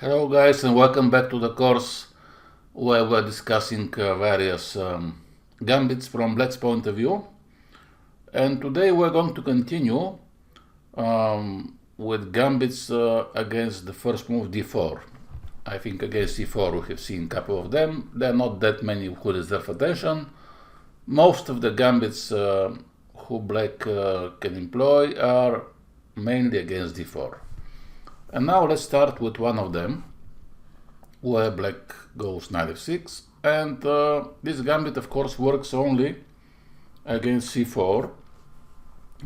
Hello guys, and welcome back to the course where we're discussing various gambits from Black's point of view. And today we're going to continue with gambits against the first move d4. I think against c4 we have seen a couple of them. There are not that many who deserve attention. Most of the gambits who Black can employ are mainly against d4. And now let's start with one of them, where Black goes knight f6, and this gambit of course works only against c4,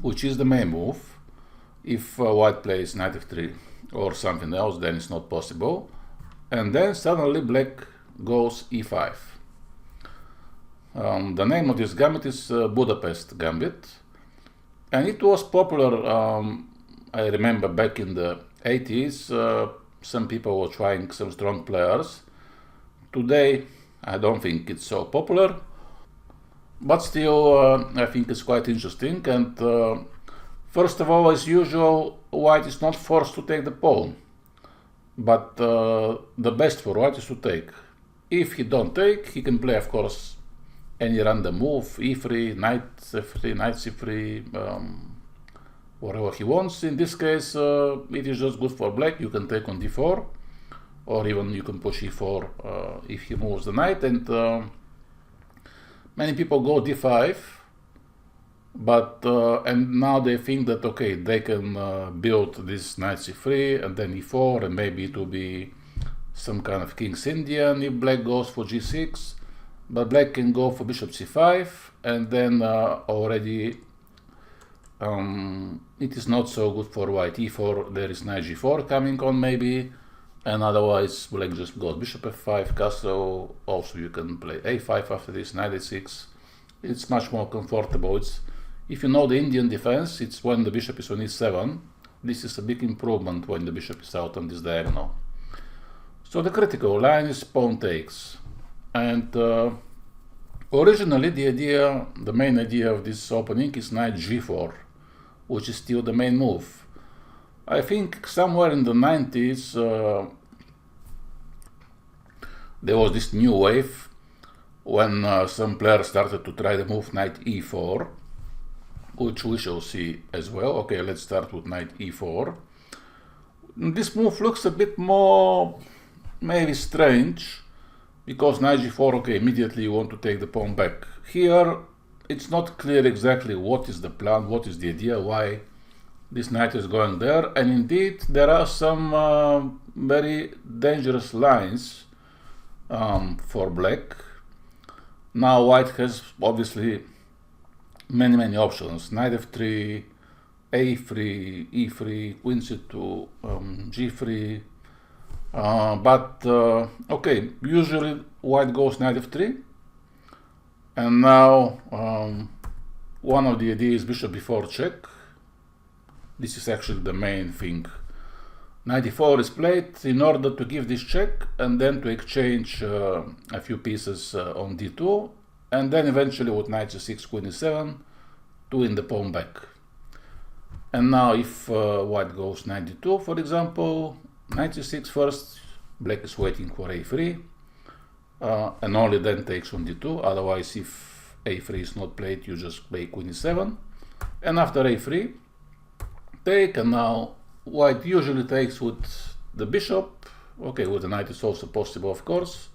which is the main move. If White plays knight f3 or something else, then it's not possible. And then suddenly Black goes e5. The name of this gambit is Budapest Gambit, and it was popular, I remember back in the 80s, some people were trying some strong players. Today, I don't think it's so popular, but still, I think it's quite interesting. And first of all, as usual, White is not forced to take the pawn, but the best for White is to take. If he don't take, he can play, of course, any random move, e3, knight f3, knight c3, whatever he wants. In this case, it is just good for Black. You can take on d4, or even you can push e4 if he moves the knight. And many people go d5, but and now they think that okay, they can build this knight c3 and then e4, and maybe it will be some kind of king's Indian if Black goes for g6. But Black can go for bishop c5, and then already it is not so good for White. e4, there is knight g4 coming on maybe, and otherwise Black just goes bishop f5, castle. Also you can play a5 after this, knight a6. It's much more comfortable. It's, if you know the Indian defense, it's when the bishop is on e7. This is a big improvement when the bishop is out on this diagonal. So the critical line is pawn takes. And originally the main idea of this opening is knight g4, which is still the main move. I think somewhere in the 90s there was this new wave when some players started to try the move knight e4, which we shall see as well. Okay, let's start with knight e4. This move looks a bit more maybe strange, because knight g4, okay, immediately you want to take the pawn back. Here, it's not clear exactly what is the plan, what is the idea, why this knight is going there. And indeed, there are some very dangerous lines for Black. Now White has obviously many options. Knight f3, a3, e3, queen c2, g3. But okay, usually White goes knight f3, and now one of the ideas is bishop b4 check. This is actually the main thing. Knight e4 is played in order to give this check and then to exchange a few pieces on d2, and then eventually with knight c6, queen e7 to win the pawn back. And now if White goes knight d2, for example, knight c6 first, Black is waiting for a3, and only then takes on d2. Otherwise, if a3 is not played, you just play queen e7, and after a3 take. And now White usually takes with the bishop. Okay, with the knight it's also possible, of course.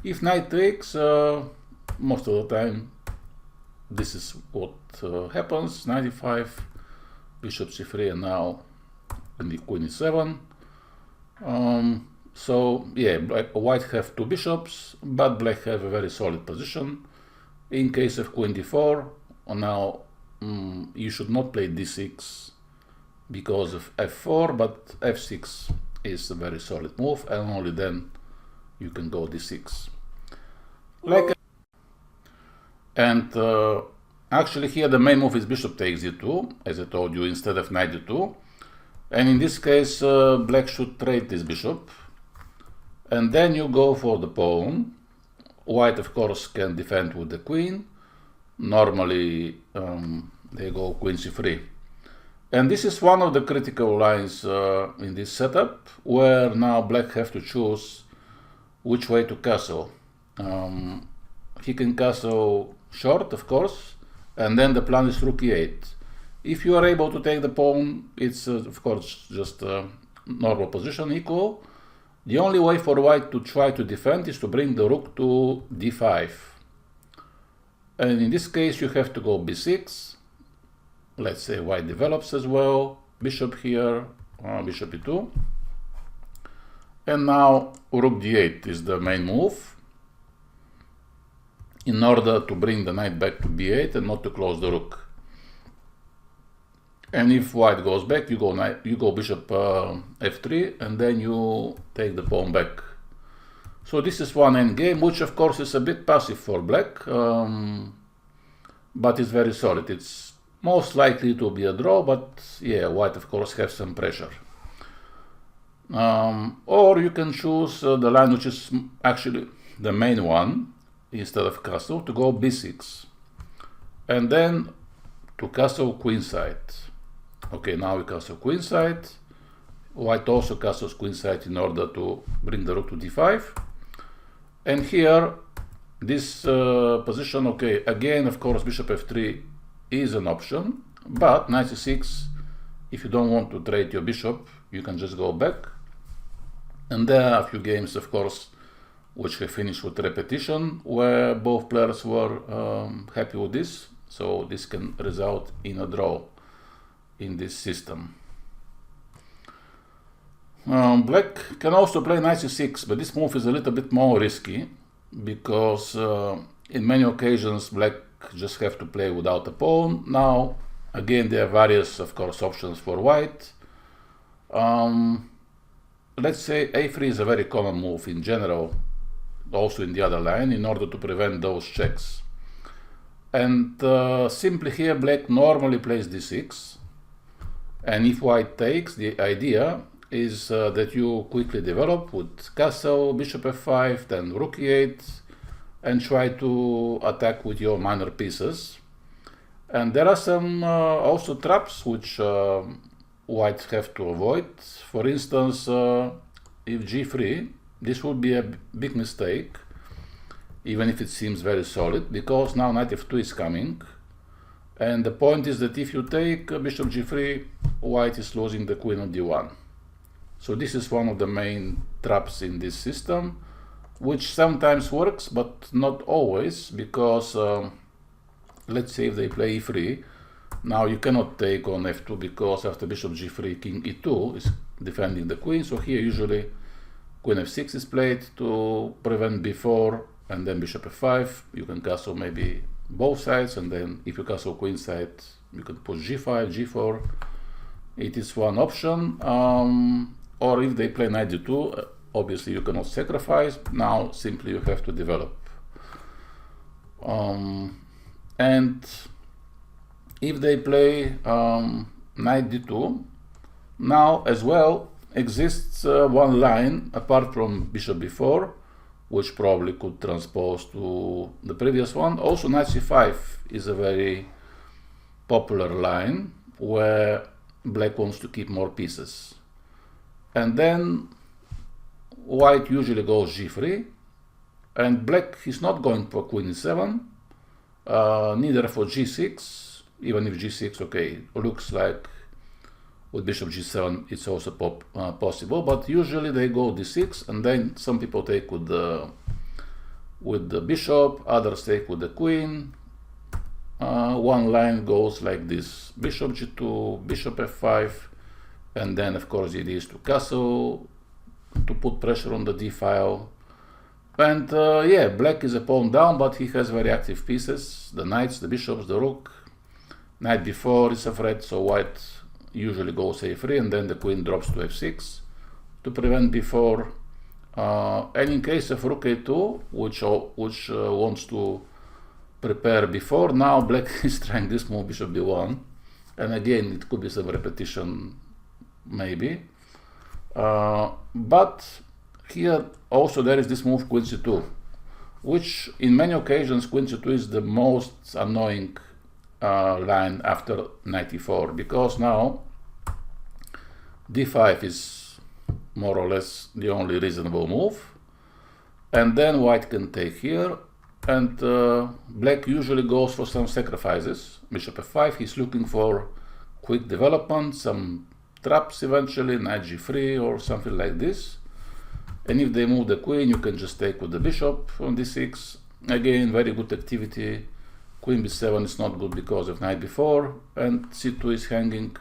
If knight takes, most of the time this is what happens. Knight e5, bishop c3, and now queen e7. So yeah, White have two bishops, but Black have a very solid position. In case of queen d4, now you should not play d6 because of f4, but f6 is a very solid move, and only then you can go d6. And actually here the main move is bishop takes d2, as I told you, instead of knight d2. And in this case, Black should trade this bishop, and then you go for the pawn. White, of course, can defend with the queen. Normally, they go queen c3. And this is one of the critical lines in this setup, where now black have to choose which way to castle. He can castle short, of course, and then the plan is rook e8. If you are able to take the pawn, it's of course just normal position equal. The only way for white to try to defend is to bring the rook to d5. And in this case you have to go b6. Let's say white develops as well. Bishop here, bishop e2. And now rook d8 is the main move, in order to bring the knight back to b8 and not to close the rook. And if white goes back, you go bishop f3, and then you take the pawn back. So this is one endgame, which of course is a bit passive for black, but it's very solid. It's most likely to be a draw, but yeah, white of course has some pressure. Or you can choose the line which is actually the main one, instead of castle, to go b6, and then to castle queenside. Okay, now we castle queenside. White also castles queenside in order to bring the rook to d5. And here, this position, okay, again, of course, bishop f3 is an option, but knight c6, if you don't want to trade your bishop, you can just go back. And there are a few games, of course, which have finished with repetition, where both players were happy with this, so this can result in a draw in this system. Black can also play knight c6, but this move is a little bit more risky, because in many occasions black just have to play without a pawn. Now, again, there are various, of course, options for white. Let's say a3 is a very common move in general, also in the other line, in order to prevent those checks. And simply here black normally plays d6, and if white takes, the idea is that you quickly develop with castle, bishop f5, then rook e8, and try to attack with your minor pieces. And there are some also traps which white have to avoid. For instance, if g3, this would be a big mistake, even if it seems very solid, because now knight f2 is coming, and the point is that if you take bishop g3, white is losing the queen on d1. So this is one of the main traps in this system, which sometimes works, but not always, because let's say if they play e3, now you cannot take on f2, because after bishop g3, king e2 is defending the queen. So here usually queen f6 is played to prevent b4, and then bishop f5. You can castle maybe both sides, and then if you castle queen side, you can push g5, g4. It is one option. Or if they play knight d2, obviously you cannot sacrifice. Now simply you have to develop. And if they play knight d2, now as well exists one line apart from bishop b4, which probably could transpose to the previous one. Also knight c5 is a very popular line where black wants to keep more pieces. And then white usually goes g3, and black is not going for queen e7, neither for g6, even if g6, okay, looks like with bishop g7 it's also possible, but usually they go d6, and then some people take with the bishop, others take with the queen. One line goes like this: bishop g2, bishop f5, and then of course it is to castle, to put pressure on the d file. And yeah, black is a pawn down, but he has very active pieces, the knights, the bishops, the rook. Knight b4 is a threat, so white usually goes a3, and then the queen drops to f6 to prevent b4. And in case of rook a2, which wants to prepare b4, now black is trying this move, bishop b1, and again it could be some repetition maybe. But here also there is this move queen c2, which in many occasions queen c2 is the most annoying line after knight e4, because now d5 is more or less the only reasonable move, and then white can take here, and black usually goes for some sacrifices. Bishop f5, he's looking for quick development, some traps eventually, knight g3 or something like this. And if they move the queen, you can just take with the bishop on d6. Again, very good activity. Queen b7 is not good because of knight b4, and c2 is hanging.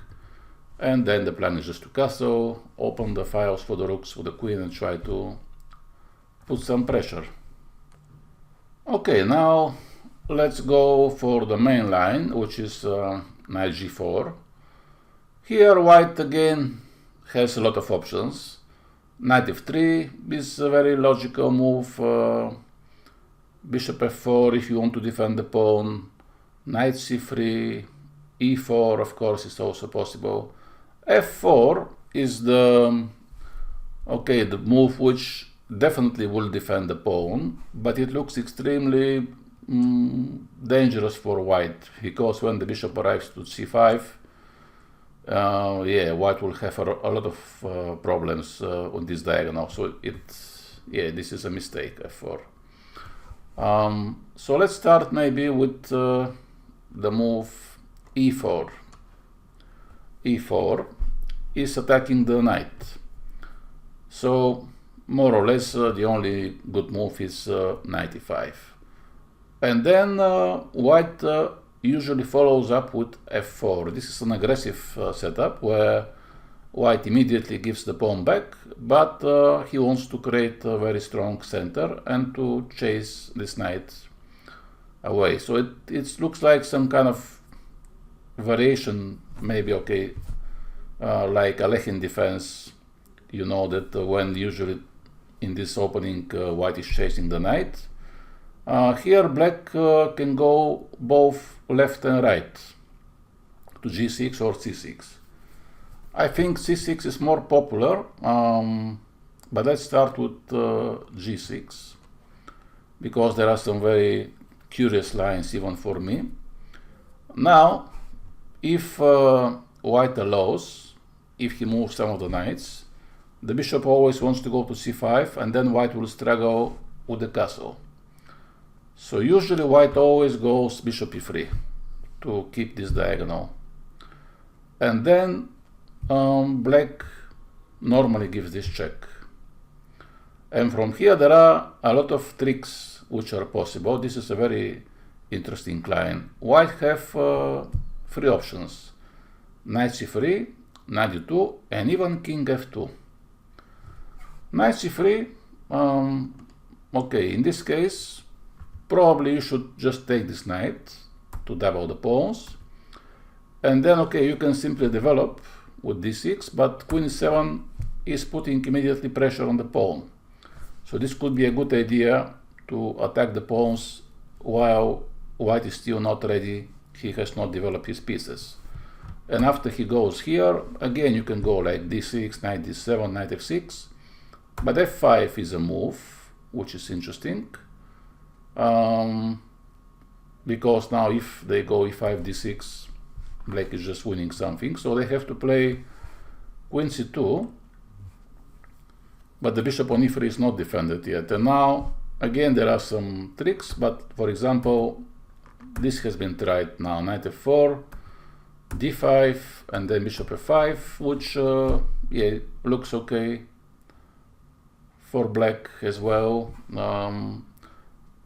And then the plan is just to castle, open the files for the rooks for the queen, and try to put some pressure. Okay, now let's go for the main line, which is knight g4. Here white again has a lot of options. Knight f3 is a very logical move. Bishop f4 if you want to defend the pawn. Knight c3, e4 of course is also possible. f4 is the move which definitely will defend the pawn, but it looks extremely dangerous for white, because when the bishop arrives to c5, white will have a lot of problems on this diagonal. So this is a mistake, f4. So let's start maybe with the move e4. e4 is attacking the knight. So more or less the only good move is knight e5. And then white usually follows up with f4. This is an aggressive setup where white immediately gives the pawn back, but he wants to create a very strong center and to chase this knight away. So it looks like some kind of variation, maybe, like Alekhine defense. You know that when usually in this opening white is chasing the knight, here black can go both left and right to g6 or c6. I think c6 is more popular, but let's start with g6, because there are some very curious lines even for me. Now, if white allows, if he moves some of the knights, the bishop always wants to go to c5, and then white will struggle with the castle. So usually white always goes bishop e3 to keep this diagonal. And then black normally gives this check. And from here there are a lot of tricks which are possible. This is a very interesting line. White have three options: knight c3, knight d2, and even king f2. Knight c3, in this case, probably you should just take this knight to double the pawns. And then, you can simply develop with d6, but queen e7 is putting immediately pressure on the pawn. So this could be a good idea to attack the pawns while white is still not ready. He has not developed his pieces. And after he goes here, again you can go like d6, knight d7, knight f6. But f5 is a move which is interesting, because now if they go e5, d6, black is just winning something. So they have to play queen c2, but the bishop on e3 is not defended yet. And now again there are some tricks, but for example this has been tried now: knight f4, d5, and then bishop f5, which looks okay for black as well.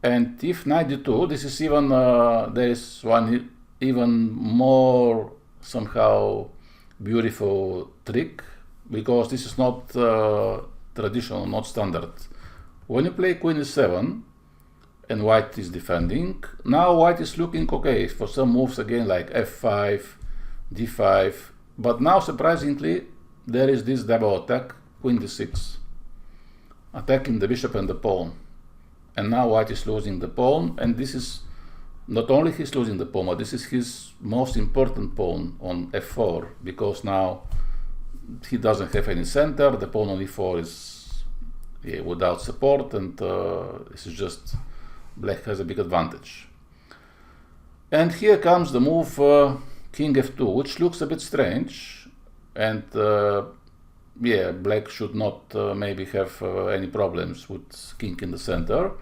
And if knight d2, this is even there is one even more somehow beautiful trick, because this is not traditional, not standard. When you play queen e7 and white is defending, now white is looking for some moves again like f5, d5, but now surprisingly there is this double attack, queen d6, attacking the bishop and the pawn. And now white is losing the pawn, and this is not only he's losing the pawn, but this is his most important pawn on f4, because now he doesn't have any center. The pawn on e4 is without support, and this is just black has a big advantage. And here comes the move king f2, which looks a bit strange, and yeah, black should not maybe have any problems with king in the center.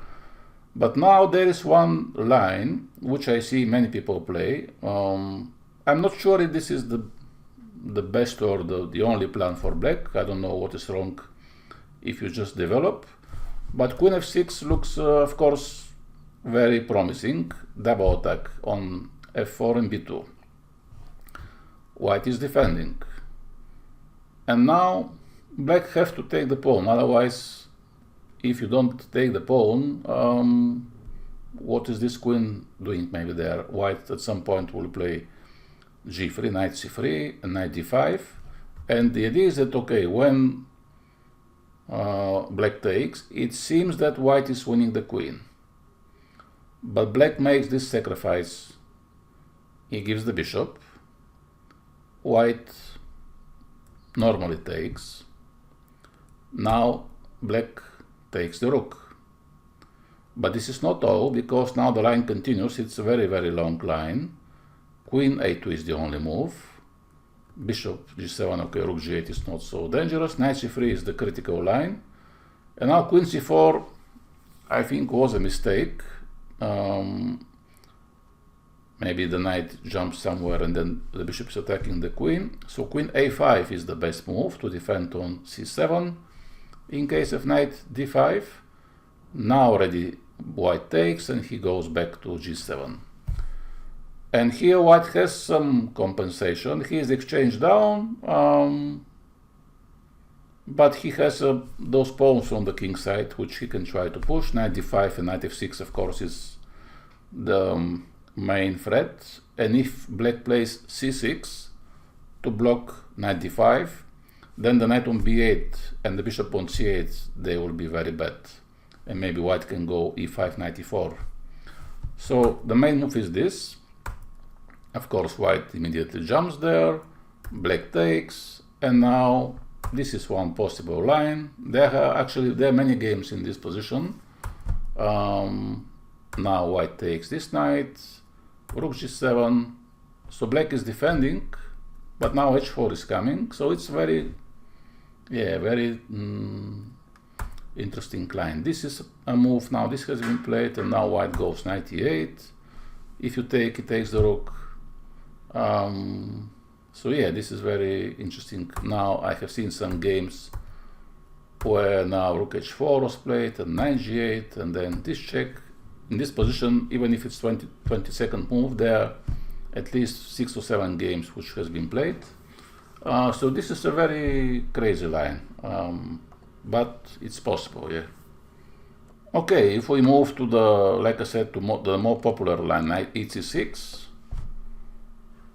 But now there is one line which I see many people play. I'm not sure if this is the best or the only plan for black. I don't know what is wrong if you just develop. But queen f6 looks, of course, very promising. Double attack on f4 and b2. White is defending. And now black has to take the pawn. Otherwise, if you don't take the pawn, what is this queen doing maybe there? White at some point will play g3, knight c3, and knight d5. And the idea is that, okay, when black takes, it seems that white is winning the queen. But black makes this sacrifice. He gives the bishop. White normally takes. Now black takes the rook. But this is not all, because now the line continues. It's a very, very long line. Queen a2 is the only move. Bishop g7, okay, rook g8 is not so dangerous. Knight c3 is the critical line. And now queen c4, I think, was a mistake. Maybe the knight jumps somewhere and then the bishop is attacking the queen. So queen a5 is the best move to defend on c7. In case of knight d5, now already white takes and he goes back to g7. And here white has some compensation. He is exchanged down, but he has those pawns on the king side which he can try to push. Knight d5 and knight f6, of course, is the main threat. And if black plays c6 to block knight d5, then the knight on b8 and the bishop on c8, they will be very bad. And maybe white can go e5, knight e4. So the main move is this. Of course, white immediately jumps there, black takes, and now this is one possible line. There are many games in this position. Now white takes this knight, rook g7, so black is defending, but now h4 is coming, so it's very interesting line. This is a move now, this has been played, and now white goes knight e8. If you take, it takes the rook. So yeah, this is very interesting. Now I have seen some games where now rook h4 was played and knight g8 and then this check. In this position, even if it's 22nd move, there are at least 6 or 7 games which has been played. So this is a very crazy line, but it's possible, yeah. Okay, if we move to the, like I said, to the more popular line, knight e6.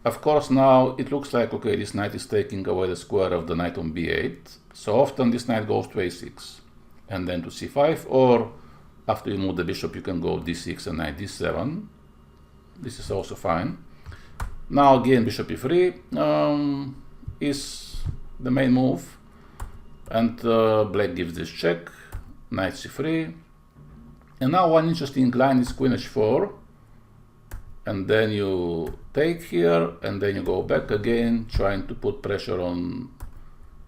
Of course, now it looks like, okay, this knight is taking away the square of the knight on b8. So often this knight goes to a6 and then to c5, or after you move the bishop, you can go d6 and knight d7. This is also fine. Now again, bishop e3 is the main move, and black gives this check, knight c3. And now one interesting line is queen h4. And then you take here, and then you go back again, trying to put pressure on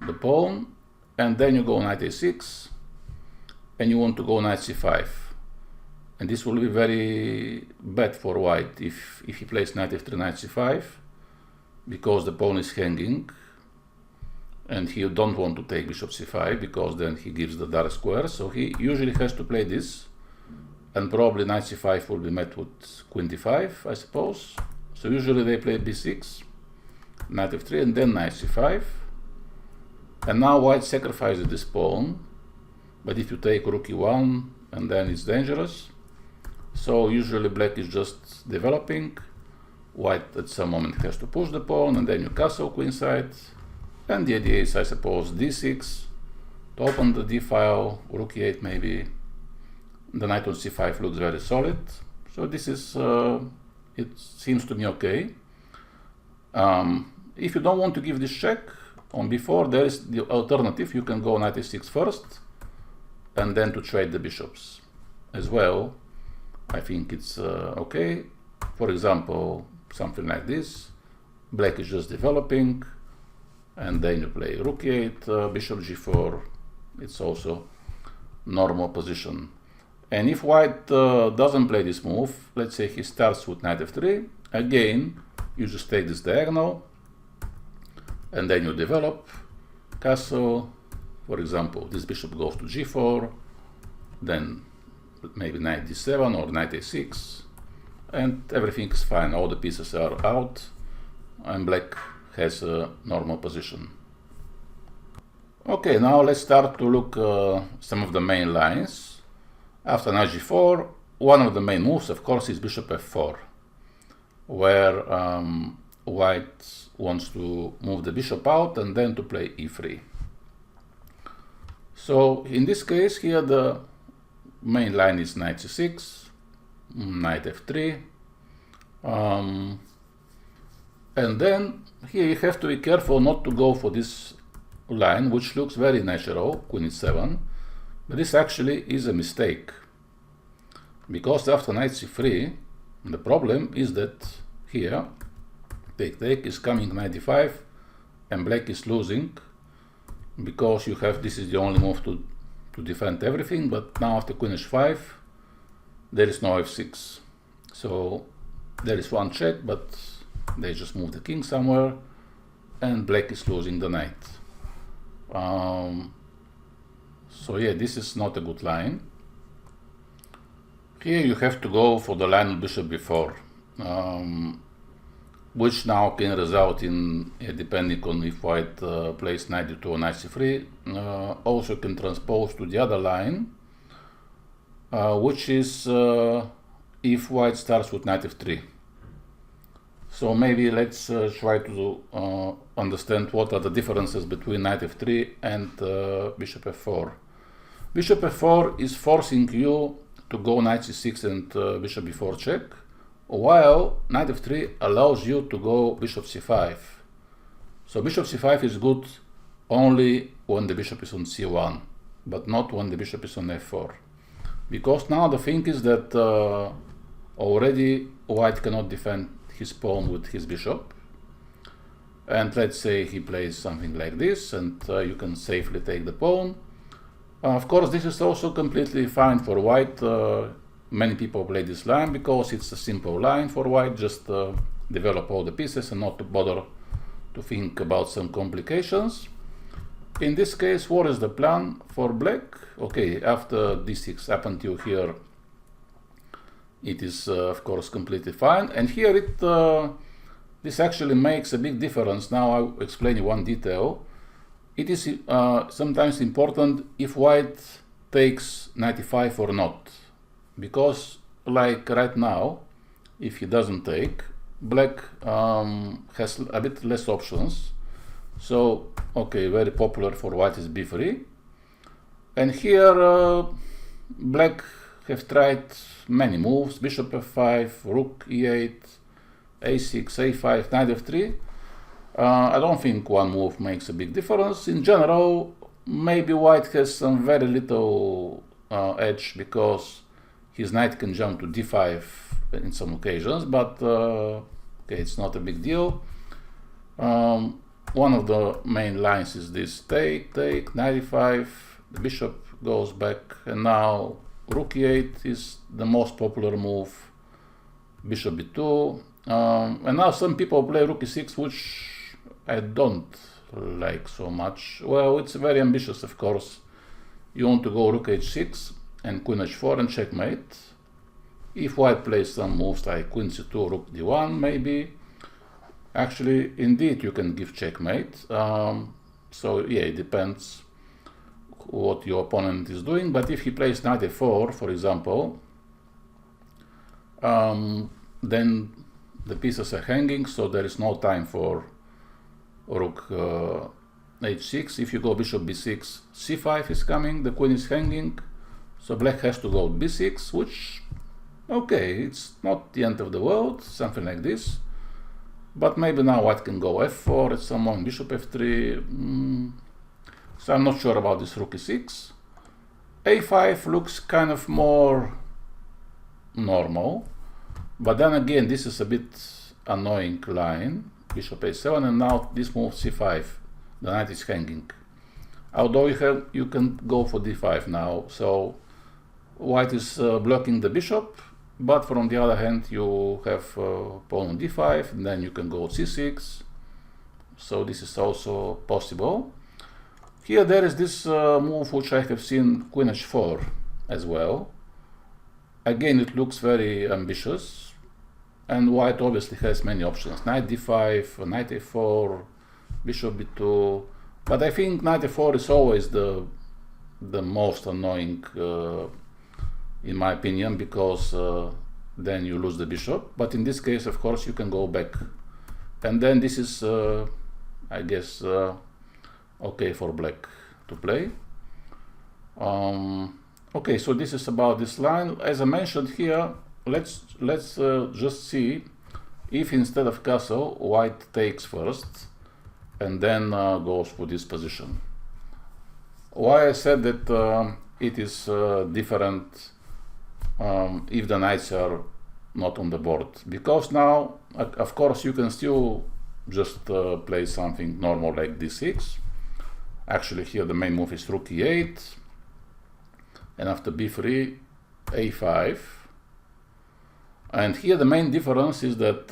the pawn. And then you go knight a6, and you want to go knight c5. And this will be very bad for white if he plays knight f3, knight c5, because the pawn is hanging. And he don't want to take bishop c5, because then he gives the dark square. So he usually has to play this. And probably knight c5 will be met with queen d5, I suppose. So usually they play b6, knight f3, and then knight c5. And now white sacrifices this pawn. But if you take rook e1, and then it's dangerous. So usually black is just developing. White at some moment has to push the pawn, and then you castle queenside. And the idea is, I suppose, d6 to open the d file, rook e8 maybe. The knight on c5 looks very solid, so this is, it seems to me okay. If you don't want to give this check on b4, there is the alternative. You can go knight a6 first, and then to trade the bishops as well. I think it's okay. for example, something like this. Black is just developing, and then you play rook e8, bishop g4. It's also normal position. And if white doesn't play this move, let's say he starts with knight f3, again, you just take this diagonal, and then you develop castle. For example, this bishop goes to g4, then maybe knight d7 or knight a6, and everything is fine. All the pieces are out, and black has a normal position. Okay, now let's start to look some of the main lines. After knight g4, one of the main moves, of course, is bishop f4, where white wants to move the bishop out and then to play e3. So in this case here the main line is knight c6, knight f3, and then here you have to be careful not to go for this line, which looks very natural, queen e7, but this actually is a mistake, because after knight c3 the problem is that here take is coming knight d5 and black is losing, because you have, this is the only move to defend everything, but now after queen h5 there is no f6, so there is one check, but they just move the king somewhere and black is losing the knight. So yeah, this is not a good line. Here you have to go for the line of bishop b4, which now can result in, depending on if white plays knight d2 or knight c3, also can transpose to the other line, which is if white starts with knight f3. So maybe let's try to understand what are the differences between knight f3 and bishop f4. Bishop f4 is forcing you to go knight c6 and bishop b4 check, while knight f3 allows you to go bishop c5. So bishop c5 is good only when the bishop is on c1, but not when the bishop is on f4. Because now the thing is that already white cannot defend his pawn with his bishop. And let's say he plays something like this, and you can safely take the pawn. Of course, this is also completely fine for white. Many people play this line because it's a simple line for white, just develop all the pieces and not to bother to think about some complications. In this case, what is the plan for black? Okay, after d6 up until here, it is of course completely fine, and here this actually makes a big difference. Now I'll explain you one detail. It is sometimes important if white takes knight e5 or not, because like right now, if he doesn't take, black has a bit less options. So okay, very popular for white is b3, and here black have tried many moves: bishop f5, rook e8, a6, a5, knight f3. I don't think one move makes a big difference. In general, maybe white has some very little edge, because his knight can jump to d5 in some occasions, but okay, it's not a big deal. One of the main lines is this take, knight e5, the bishop goes back, and now rook e8 is the most popular move, bishop b2, and now some people play rook e6, which I don't like so much. Well, it's very ambitious, of course. You want to go rook h6 and queen h4 and checkmate. If white plays some moves like queen c2, rook d1, maybe, actually, indeed, you can give checkmate. So yeah, it depends what your opponent is doing, but if he plays knight a4, for example, then the pieces are hanging, so there is no time for rook h6. If you go bishop b6, c5 is coming, the queen is hanging, so black has to go b6, which, okay, it's not the end of the world, something like this, but maybe now white can go f4 at some point, bishop f3, so I'm not sure about this rook e6. a5 looks kind of more normal, But then again, this is a bit annoying line, bishop a7, and now this move c5, the knight is hanging. Although you can go for d5 now, so white is blocking the bishop, but from the other hand you have pawn on d5, and then you can go c6, so this is also possible. Here there is this move which I have seen, queen h4 as well. Again, it looks very ambitious, and white obviously has many options, knight d5, knight a4, bishop b2, but I think knight a4 is always the most annoying in my opinion, because then you lose the bishop. But in this case, of course, you can go back, and then this is I guess okay for black to play. Okay, so this is about this line. As I mentioned here, let's just see if instead of castle white takes first and then goes for this position. Why I said that it is different if the knights are not on the board, because now of course you can still just play something normal like d6. Actually here the main move is rook e8, and after b3 a5, and here the main difference is that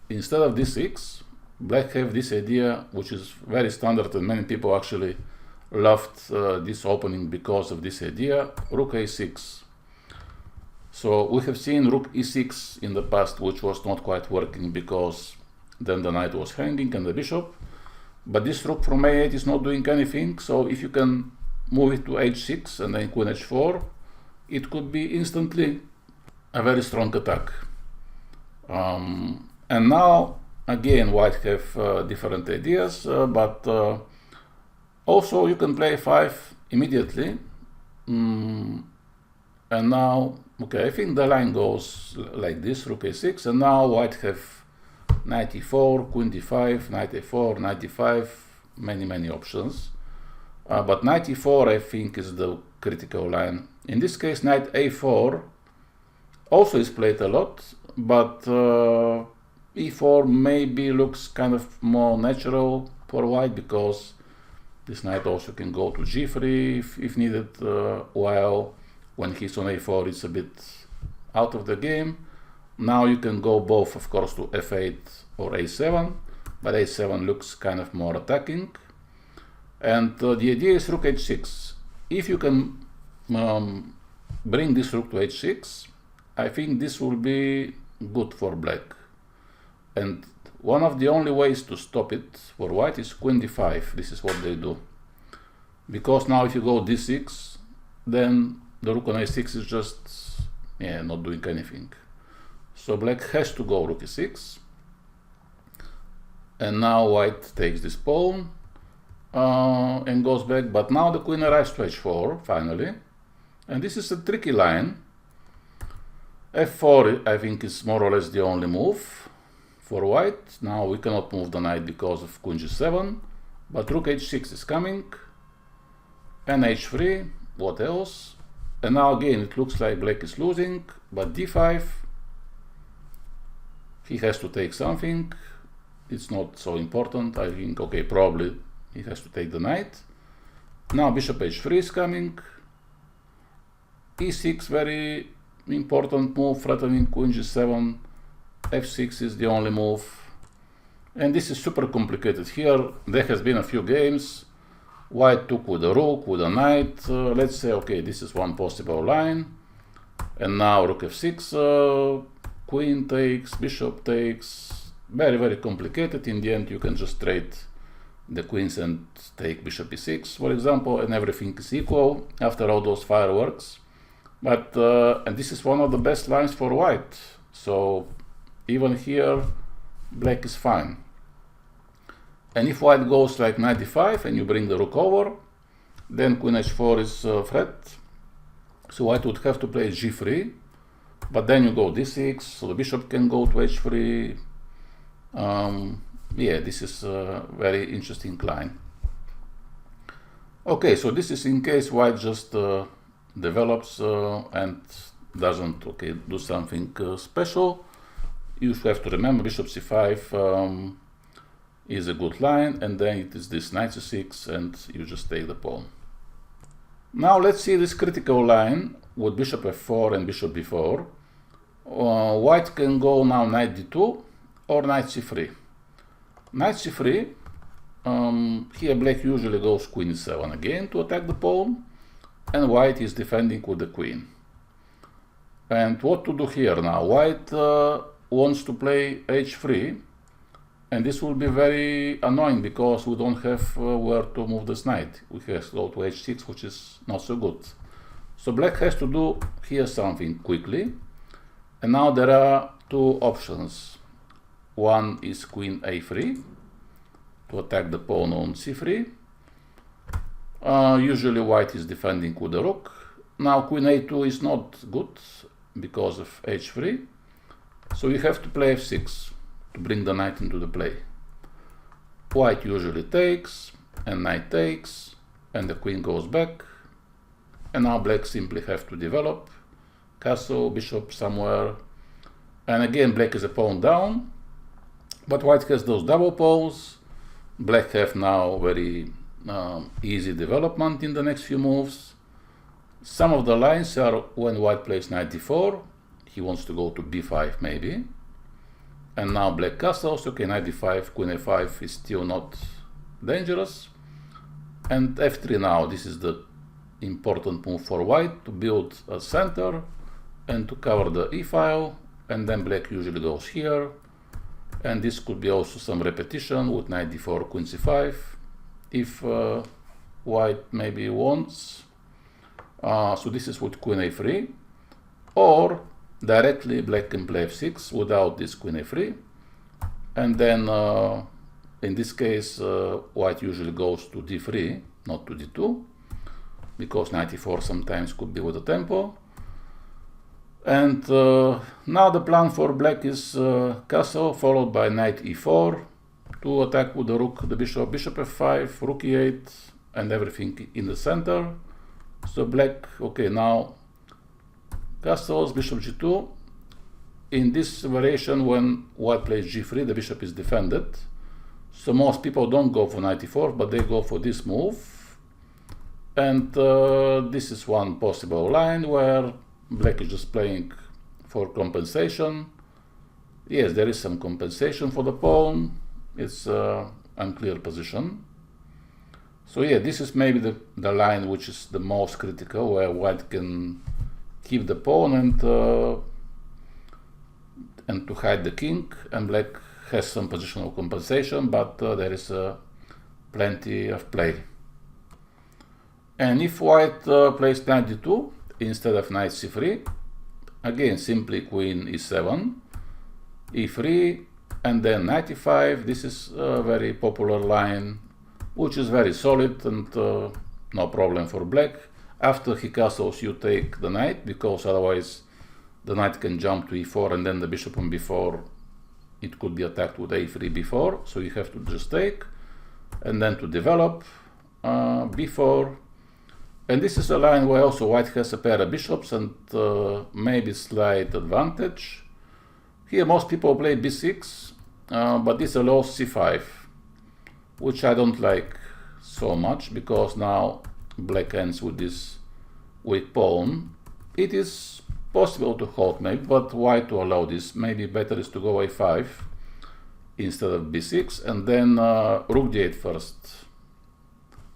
instead of d6, black have this idea, which is very standard, and many people actually loved this opening because of this idea, rook a6. So we have seen rook e6 in the past, which was not quite working because then the knight was hanging and the bishop, but this rook from a8 is not doing anything. So if you can move it to h6 and then queen h4, it could be instantly a very strong attack. And now again white have different ideas, but also you can play 5 immediately. And now, okay, I think the line goes like this, rook a6, and now white have knight e4, queen d5, knight a4, knight d5, many options. But knight e4 I think is the critical line. In this case, knight a4 also is played a lot, but e4 maybe looks kind of more natural for white, because this knight also can go to g3 if needed, while when he's on a4 it's a bit out of the game. Now you can go both, of course, to f8 or a7, but a7 looks kind of more attacking. And the idea is rook h6. If you can bring this rook to h6, I think this will be good for black. And one of the only ways to stop it for white is queen d5. This is what they do. Because now if you go d6, then the rook on a6 is just not doing anything. So black has to go rook e6. And now white takes this pawn and goes back. But now the queen arrives to h4 finally. And this is a tricky line. f4 I think is more or less the only move for white. Now we cannot move the knight because of queen g7, but rook h6 is coming, and h3, what else? And now again it looks like black is losing, but d5, he has to take something. It's not so important, I think. Okay, probably he has to take the knight. Now bishop h3 is coming, e6, very important move, threatening queen g7, f6 is the only move, and this is super complicated. Here there has been a few games, white took with a rook, with a knight, let's say, okay, this is one possible line, and now rook f6, queen takes, bishop takes, very complicated. In the end you can just trade the queens and take bishop e6, for example, and everything is equal after all those fireworks. But and this is one of the best lines for white, so even here black is fine. And if white goes like knight d5 and you bring the rook over, then queen h4 is threat, so white would have to play g3, but then you go d6, so the bishop can go to h3. Yeah, this is a very interesting line. Okay, so this is in case white just develops and doesn't do something special. You have to remember bishop c5 is a good line, and then it is this knight c6, and you just take the pawn. Now let's see this critical line with bishop f4 and bishop b4. White can go now knight d2 or knight c3. Knight c3, here black usually goes queen e7 again to attack the pawn, and white is defending with the queen. And what to do here now? White wants to play h3, and this will be very annoying because we don't have where to move this knight. We have to go to h6, which is not so good. So black has to do here something quickly. And now there are two options. One is queen a3 to attack the pawn on c3. Usually white is defending with the rook. Now queen a2 is not good because of h3. So you have to play f6 to bring the knight into the play. White usually takes, and knight takes, and the queen goes back. And now black simply have to develop castle, bishop somewhere, and again black is a pawn down, but white has those double pawns. Black have now very easy development in the next few moves. Some of the lines are when white plays knight d4, he wants to go to b5 maybe, and now black castles. Okay, knight d5, queen a5 is still not dangerous, and f3 now. This is the important move for white to build a center and to cover the e-file, and then black usually goes here, and this could be also some repetition with knight d4, queen c5 if white maybe wants. So this is with queen a3, or directly black can play f6 without this queen a3, and then in this case white usually goes to d3, not to d2, because knight e4 sometimes could be with the tempo. And now the plan for black is castle followed by knight e4 to attack with the rook, the bishop, bishop f5, rook e8, and everything in the center. So black, okay, now castles, bishop g2. In this variation, when white plays g3, the bishop is defended. So most people don't go for knight e4, but they go for this move. And this is one possible line where black is just playing for compensation. Yes, there is some compensation for the pawn. It's unclear position. So yeah, this is maybe the line which is the most critical, where white can keep the pawn and to hide the king, and black has some positional compensation, but there is plenty of play. And if white plays knight d2 instead of knight c3, again simply queen e7, e3, and then knight e5. This is a very popular line, which is very solid and no problem for black. After he castles, you take the knight, because otherwise the knight can jump to e4, and then the bishop on b4, it could be attacked with a3, b4, so you have to just take, and then to develop b4. And this is a line where also white has a pair of bishops and maybe slight advantage. Here most people play b6, but this allows c5, which I don't like so much, because now black ends with this weak pawn. It is possible to hold maybe, but why to allow this? Maybe better is to go a5 instead of b6, and then rook d8 first.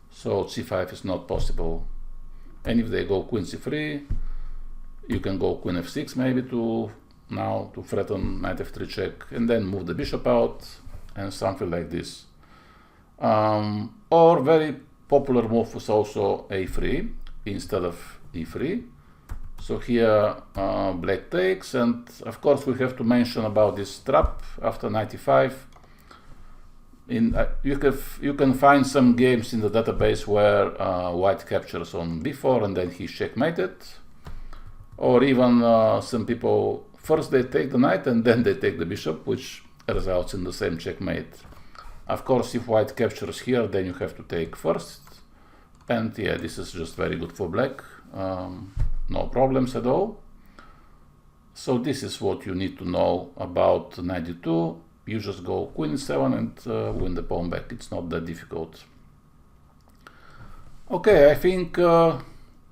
So c5 is not possible. And if they go queen c3, you can go queen f6 maybe to threaten knight f3 check, and then move the bishop out, and something like this. Or very popular move is also a3 instead of e3. So here black takes, and of course we have to mention about this trap after knight e5. You can find some games in the database where white captures on b4 and then he's checkmated, or even some people first they take the knight and then they take the bishop, which results in the same checkmate. Of course, if white captures here, then you have to take first, and yeah, this is just very good for black, no problems at all. So this is what you need to know about knight d2. You just go queen e7 and win the pawn back. It's not that difficult. Okay, I think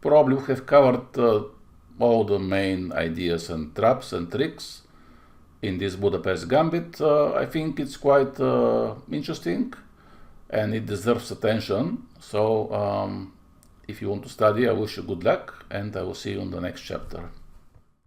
probably we have covered all the main ideas and traps and tricks in this Budapest Gambit. I think it's quite interesting and it deserves attention. So if you want to study, I wish you good luck and I will see you in the next chapter.